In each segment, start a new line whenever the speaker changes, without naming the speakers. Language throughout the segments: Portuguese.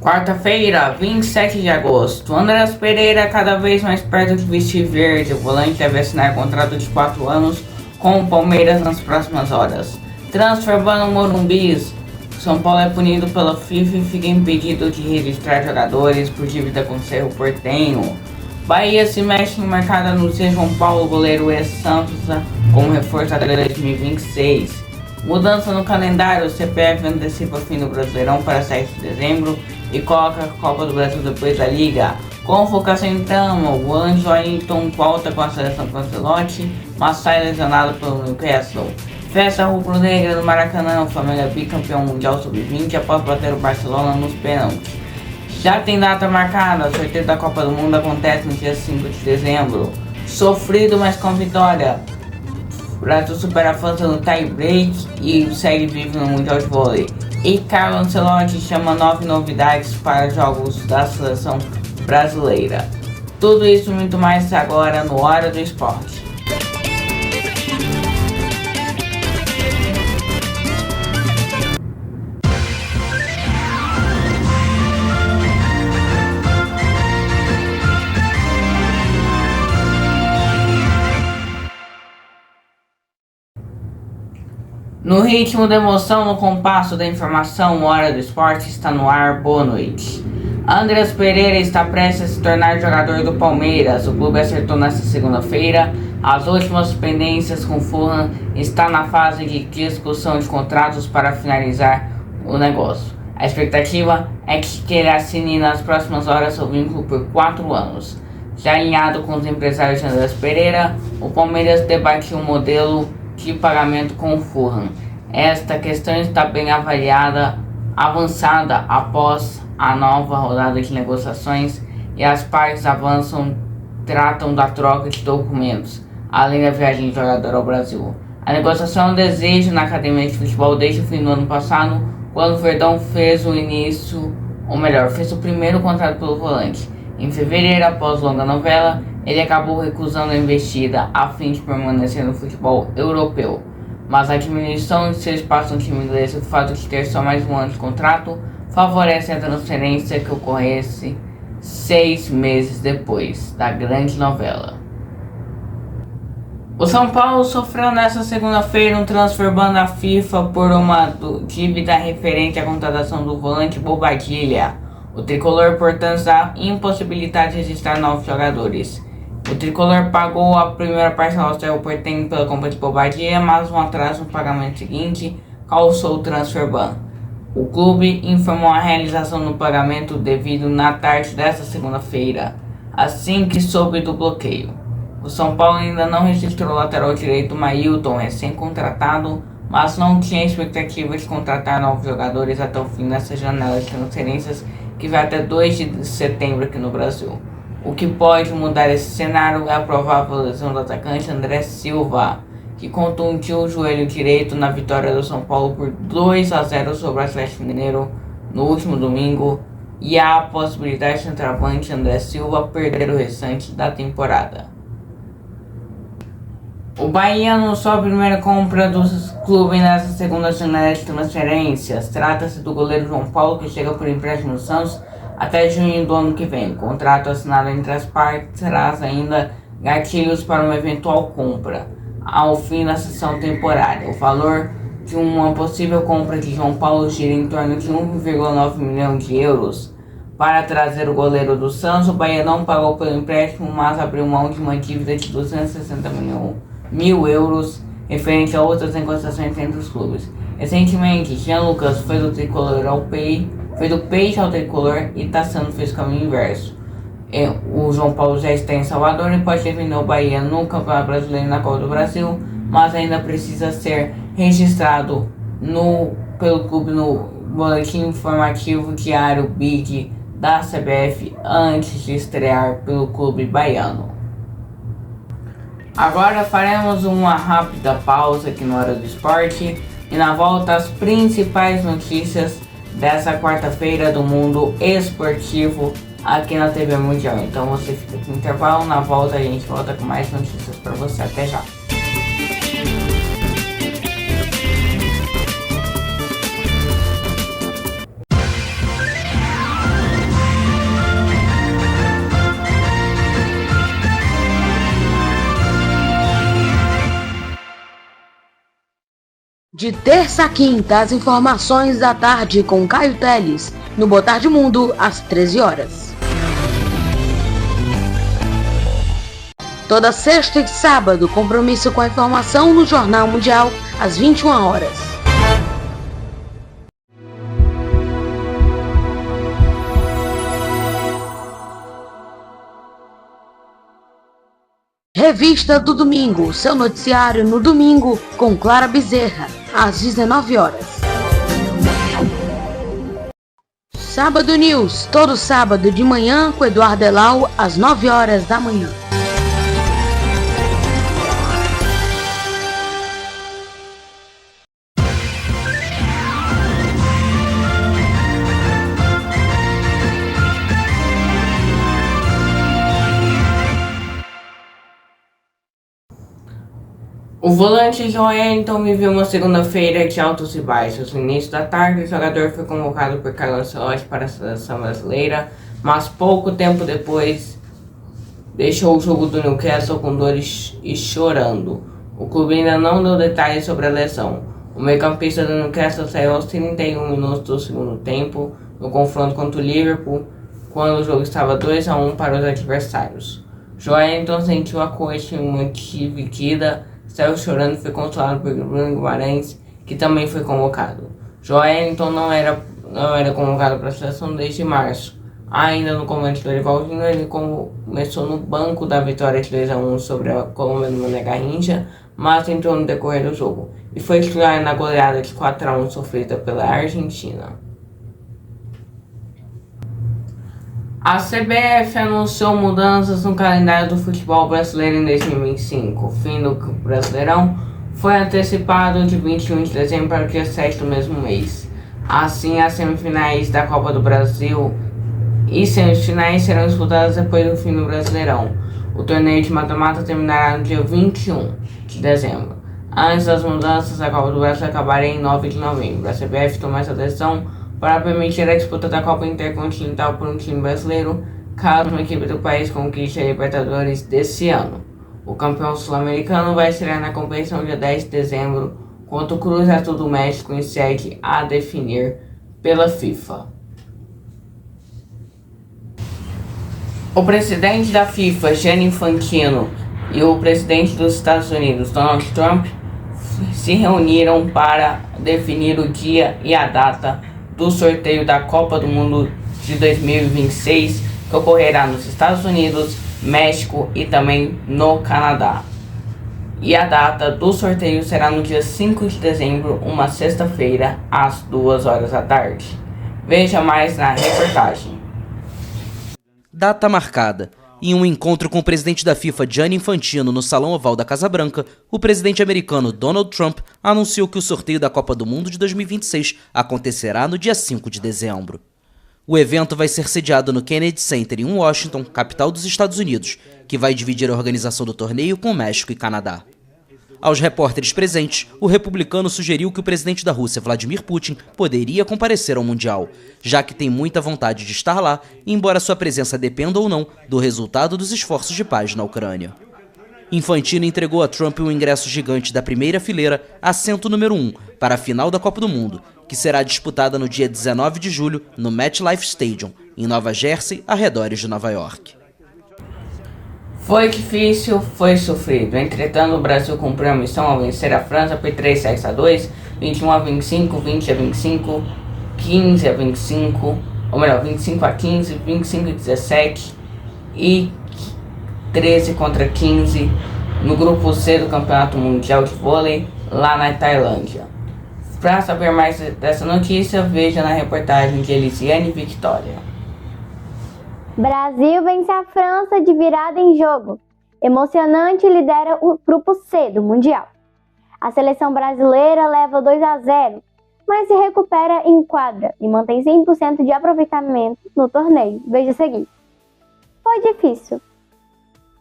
Quarta-feira, 27 de agosto. Andreas Pereira, cada vez mais perto de vestir verde. O volante deve assinar contrato de 4 anos com o Palmeiras nas próximas horas. Transfer no Morumbi. São Paulo é punido pela FIFA e fica impedido de registrar jogadores por dívida com Cerro Porteño. Bahia se mexe em mercado, anuncia João Paulo, goleiro ex-Santos, como reforço até 2026. Mudança no calendário, o CPF antecipa o fim do Brasileirão para 7 de dezembro e coloca a Copa do Brasil depois da Liga. Convocação em trama, o volante Wellington volta com a seleção com Ancelotti, mas sai lesionado pelo Newcastle. Festa rubro-negra do Maracanã, o Flamengo é bicampeão mundial sub-20 após bater o Barcelona nos pênaltis. Já tem data marcada, o sorteio da Copa do Mundo acontece no dia 5 de dezembro. Sofrido, mas com vitória. O Brasil supera a França no tie-break e segue vivo no Mundial de Vôlei. E Carlo Ancelotti chama 9 novidades para jogos da seleção brasileira. Tudo isso e muito mais agora no Hora do Esporte. No ritmo da emoção, no compasso da informação, Hora do Esporte está no ar. Boa noite. Andreas Pereira está prestes a se tornar jogador do Palmeiras. O clube acertou nesta segunda-feira as últimas pendências com o Fulham. Está na fase de discussão de contratos para finalizar o negócio. A expectativa é que ele assine nas próximas horas seu vínculo por 4 anos. Já alinhado com os empresários de Andreas Pereira, o Palmeiras debatiu um modelo de pagamento com o Fulham. Esta questão está bem avançada após a nova rodada de negociações e as partes tratam da troca de documentos, além da viagem do jogador ao Brasil. A negociação é um desejo na academia de futebol desde o fim do ano passado, quando o Verdão fez o primeiro contrato pelo volante. Em fevereiro, após longa novela, ele acabou recusando a investida a fim de permanecer no futebol europeu. Mas a diminuição de seu espaço no time inglês e o fato de ter só mais um ano de contrato favorece a transferência que ocorresse 6 meses depois da grande novela. O São Paulo sofreu nesta segunda-feira um transfer ban da FIFA por uma dívida referente à contratação do volante Bobadilla. O tricolor, portanto, está impossibilitado de registrar novos jogadores. O tricolor pagou a primeira parcela ao Cerro Porteño pela compra de Bobadilla, mas um atraso no pagamento seguinte causou o transfer ban. O clube informou a realização do pagamento devido na tarde desta segunda-feira, assim que soube do bloqueio. O São Paulo ainda não registrou o lateral direito Mailton, recém-contratado, mas não tinha expectativa de contratar novos jogadores até o fim dessa janela de transferências que vai até 2 de setembro aqui no Brasil. O que pode mudar esse cenário é a provável lesão do atacante André Silva, que contundiu o joelho direito na vitória do São Paulo por 2-0 sobre o Atlético Mineiro no último domingo, e há a possibilidade de centroavante André Silva perder o restante da temporada. O Bahia anunciou a primeira compra do clube nessa segunda janela de transferências. Trata-se do goleiro João Paulo, que chega por empréstimo no Santos até junho do ano que vem. O contrato assinado entre as partes traz ainda gatilhos para uma eventual compra ao fim da sessão temporária. O valor de uma possível compra de João Paulo gira em torno de 1,9 milhão de euros. Para trazer o goleiro do Santos, o Bahia não pagou pelo empréstimo, mas abriu mão de uma dívida de 260 mil euros referente a outras negociações entre os clubes. Recentemente, Jean Lucas foi do Peixe ao Tricolor e Tassano fez o caminho inverso. O João Paulo já está em Salvador e pode defender o Bahia no Campeonato Brasileiro e na Copa do Brasil, mas ainda precisa ser registrado pelo clube no boletim informativo diário BID da CBF antes de estrear pelo clube baiano. Agora faremos uma rápida pausa aqui no Hora do Esporte e na volta as principais notícias dessa quarta-feira do mundo esportivo aqui na TV Mundial. Então você fica aqui no intervalo, na volta a gente volta com mais notícias para você. Até já!
De terça a quinta, as informações da tarde com Caio Teles, no Boa Tarde Mundo, às 13 horas. Toda sexta e sábado, compromisso com a informação no Jornal Mundial, às 21 horas. Revista do Domingo, seu noticiário no domingo com Clara Bezerra, às 19 horas. Sábado News, todo sábado de manhã com Eduardo Elau, às 9 horas da manhã.
O volante Joelinton viveu uma segunda-feira de altos e baixos. No início da tarde, o jogador foi convocado por Carlo Ancelotti para a seleção brasileira, mas pouco tempo depois deixou o jogo do Newcastle com dores e chorando. O clube ainda não deu detalhes sobre a lesão. O meio-campista do Newcastle saiu aos 31 minutos do segundo tempo, no confronto contra o Liverpool, quando o jogo estava 2-1 para os adversários. Joelinton sentiu a coxa mantivida, saiu chorando e foi consolado por Bruno Guimarães, que também foi convocado. Joelinton não era convocado para a seleção desde março. Ainda no comando do Dorivalzinho, ele começou no banco da vitória de 2-1 sobre a Colômbia no Mané Garrincha, mas entrou no decorrer do jogo e foi titular na goleada de 4-1 sofrida pela Argentina. A CBF anunciou mudanças no calendário do futebol brasileiro em 2025. O fim do Brasileirão foi antecipado de 21 de dezembro para o dia 7 do mesmo mês. Assim, as semifinais da Copa do Brasil e semifinais serão disputadas depois do fim do Brasileirão. O torneio de mata-mata terminará no dia 21 de dezembro. Antes das mudanças, a Copa do Brasil acabará em 9 de novembro. A CBF tomou essa decisão para permitir a disputa da Copa Intercontinental por um time brasileiro, caso uma equipe do país conquiste a Libertadores desse ano. O campeão sul-americano vai estrear na competição dia 10 de dezembro contra o Cruz Azul do México em sede a definir pela FIFA. O presidente da FIFA, Gianni Infantino, e o presidente dos Estados Unidos, Donald Trump, se reuniram para definir o dia e a data do sorteio da Copa do Mundo de 2026, que ocorrerá nos Estados Unidos, México e também no Canadá. E a data do sorteio será no dia 5 de dezembro, uma sexta-feira, às 2 horas da tarde. Veja mais na reportagem.
Data marcada. Em um encontro com o presidente da FIFA, Gianni Infantino, no Salão Oval da Casa Branca, o presidente americano Donald Trump anunciou que o sorteio da Copa do Mundo de 2026 acontecerá no dia 5 de dezembro. O evento vai ser sediado no Kennedy Center, em Washington, capital dos Estados Unidos, que vai dividir a organização do torneio com México e Canadá. Aos repórteres presentes, o republicano sugeriu que o presidente da Rússia, Vladimir Putin, poderia comparecer ao Mundial, já que tem muita vontade de estar lá, embora sua presença dependa ou não do resultado dos esforços de paz na Ucrânia. Infantino entregou a Trump um ingresso gigante da primeira fileira, assento número 1, para a final da Copa do Mundo, que será disputada no dia 19 de julho no MetLife Stadium, em Nova Jersey, arredores de Nova York.
Foi difícil, foi sofrido. Entretanto, o Brasil cumpriu a missão ao vencer a França por 3-2, 21-25, 20-25, 15-25, ou melhor, 25-15, 25-17 e 13-15 no grupo C do Campeonato Mundial de Vôlei, lá na Tailândia. Para saber mais dessa notícia, veja na reportagem de Elisiane Victoria.
Brasil vence a França de virada em jogo. Emocionante, lidera o grupo C do Mundial. A seleção brasileira leva 2-0, mas se recupera em quadra e mantém 100% de aproveitamento no torneio. Veja a seguir.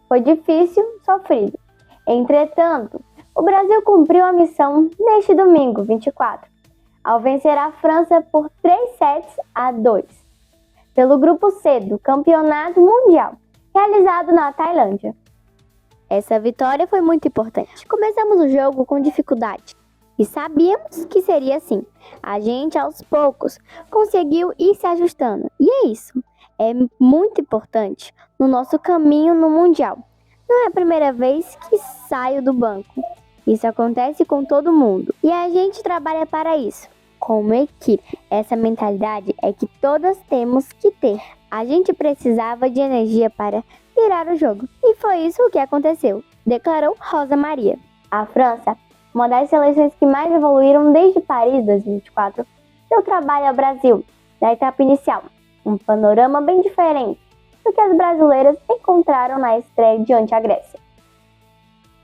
Foi difícil, sofrido. Entretanto, o Brasil cumpriu a missão neste domingo, 24, ao vencer a França por 3-2. Pelo grupo C do Campeonato Mundial, realizado na Tailândia. Essa vitória foi muito importante. Começamos o jogo com dificuldade, E sabíamos que seria assim. A gente, aos poucos, conseguiu ir se ajustando. E é isso. É muito importante no nosso caminho no Mundial. Não é a primeira vez que saio do banco. Isso acontece com todo mundo. E a gente trabalha para isso, como equipe. Essa mentalidade é que todas temos que ter. A gente precisava de energia para virar o jogo. E foi isso que aconteceu, declarou Rosa Maria. A França, uma das seleções que mais evoluíram desde Paris 2024, deu trabalho ao Brasil, da etapa inicial. Um panorama bem diferente do que as brasileiras encontraram na estreia diante da Grécia.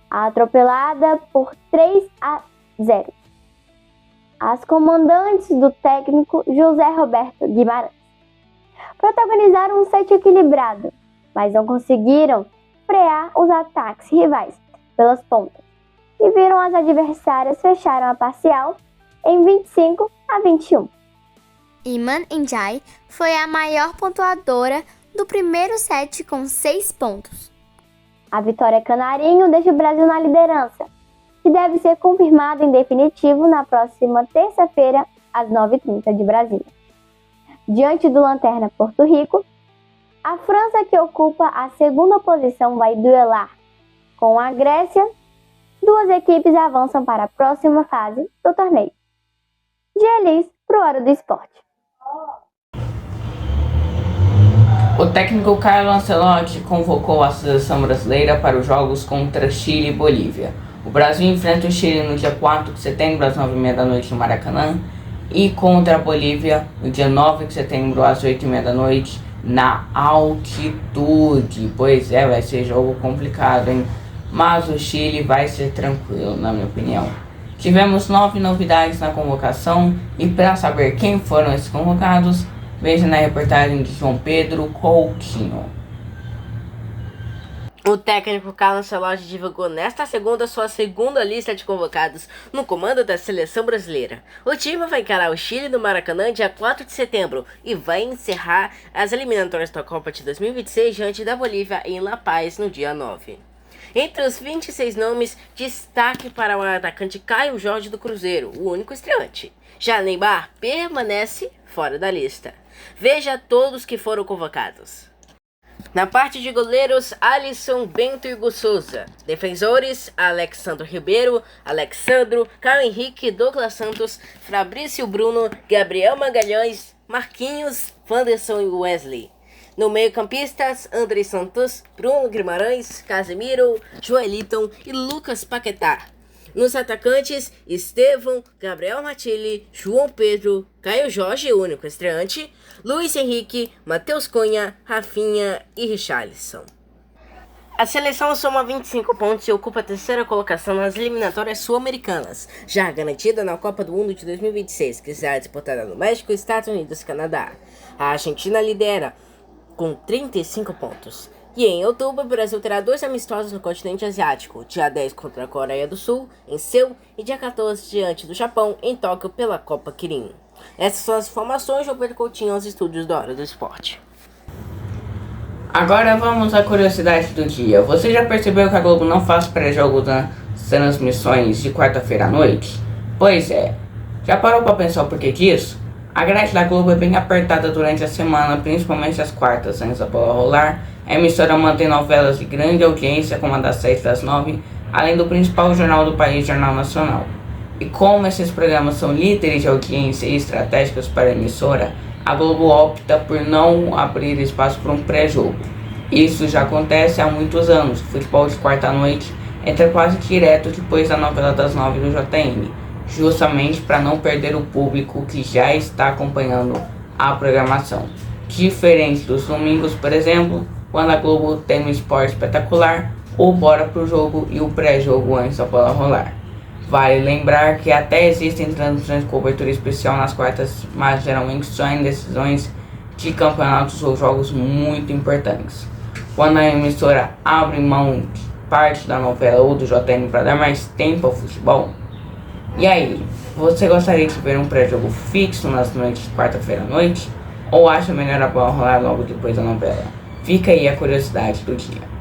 Atropelada por 3-0. As comandantes do técnico José Roberto Guimarães protagonizaram um set equilibrado, mas não conseguiram frear os ataques rivais pelas pontas e viram as adversárias fecharam a parcial em 25-21.
Iman Ndiaye foi a maior pontuadora do primeiro set com 6 pontos.
A vitória canarinho deixa o Brasil na liderança, que deve ser confirmada em definitivo na próxima terça-feira, às 9h30 de Brasília. Diante do lanterna Porto Rico, a França, que ocupa a segunda posição, vai duelar com a Grécia. Duas equipes avançam para a próxima fase do torneio. De Elis para o Hora do Esporte.
O técnico Carlo Ancelotti convocou a seleção brasileira para os jogos contra Chile e Bolívia. O Brasil enfrenta o Chile no dia 4 de setembro, às 9h30 da noite no Maracanã, e contra a Bolívia no dia 9 de setembro, às 8h30 da noite, na altitude. Pois é, vai ser jogo complicado, hein? Mas o Chile vai ser tranquilo, na minha opinião. Tivemos 9 novidades na convocação, e para saber quem foram esses convocados, veja na reportagem de João Pedro Coutinho.
O técnico Carlo Ancelotti divulgou nesta segunda sua segunda lista de convocados no comando da seleção brasileira. O time vai encarar o Chile no Maracanã dia 4 de setembro e vai encerrar as eliminatórias da Copa de 2026 diante da Bolívia em La Paz no dia 9. Entre os 26 nomes, destaque para o atacante Caio Jorge do Cruzeiro, o único estreante. Já Neymar permanece fora da lista. Veja todos que foram convocados. Na parte de goleiros, Alisson, Bento e Hugo Souza. Defensores, Alexandre Ribeiro, Alexandro, Caio Henrique, Douglas Santos, Fabrício Bruno, Gabriel Magalhães, Marquinhos, Wanderson e Wesley. No meio-campistas, André Santos, Bruno Guimarães, Casemiro, Joeliton e Lucas Paquetá. Nos atacantes, Estevão, Gabriel Matilli, João Pedro, Caio Jorge, único estreante, Luiz Henrique, Matheus Cunha, Rafinha e Richarlison. A seleção soma 25 pontos e ocupa a terceira colocação nas eliminatórias sul-americanas, já garantida na Copa do Mundo de 2026, que será disputada no México, Estados Unidos e Canadá. A Argentina lidera com 35 pontos. E em outubro, o Brasil terá 2 amistosos no continente asiático, dia 10 contra a Coreia do Sul, em Seul, e dia 14 diante do Japão, em Tóquio, pela Copa Kirin. Essas são as informações de João Pedro Coutinho aos estúdios da Hora do Esporte.
Agora vamos à curiosidade do dia. Você já percebeu que a Globo não faz pré-jogo nas transmissões de quarta-feira à noite? Pois é. Já parou para pensar o porquê disso? A grade da Globo é bem apertada durante a semana, principalmente as quartas, antes da bola rolar. A emissora mantém novelas de grande audiência, como a das 7 e das 9, além do principal jornal do país, Jornal Nacional. E como esses programas são líderes de audiência e estratégicos para a emissora, a Globo opta por não abrir espaço para um pré-jogo. Isso já acontece há muitos anos. O futebol de quarta-noite entra quase direto depois da novela das 9 do JN, justamente para não perder o público que já está acompanhando a programação. Diferente dos domingos, por exemplo, quando a Globo tem um esporte espetacular, ou bora pro jogo e o pré-jogo antes da bola rolar. Vale lembrar que até existem transmissões de cobertura especial nas quartas, mas geralmente só em decisões de campeonatos ou jogos muito importantes. Quando a emissora abre mão de parte da novela ou do JN para dar mais tempo ao futebol. E aí, você gostaria de ver um pré-jogo fixo nas noites de quarta-feira à noite? Ou acha melhor a bola rolar logo depois da novela? Fica aí a curiosidade do dia.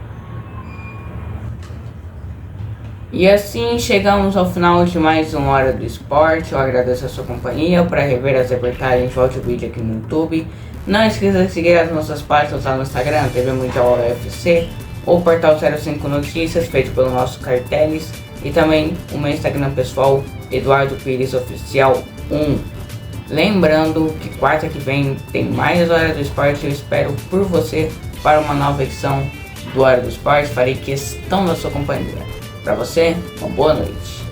E assim chegamos ao final de mais uma Hora do Esporte. Eu agradeço a sua companhia. Para rever as reportagens, volte o vídeo aqui no YouTube. Não esqueça de seguir as nossas páginas lá no Instagram, TV Mundial UFC, ou Portal 05 Notícias, feito pelo nosso Carteles, e também o meu Instagram pessoal, Eduardo Pires Oficial 1. Lembrando que quarta que vem tem mais Hora do Esporte. Eu espero por você para uma nova edição do Hora do Esporte. Farei questão da sua companhia. Para você, uma boa noite.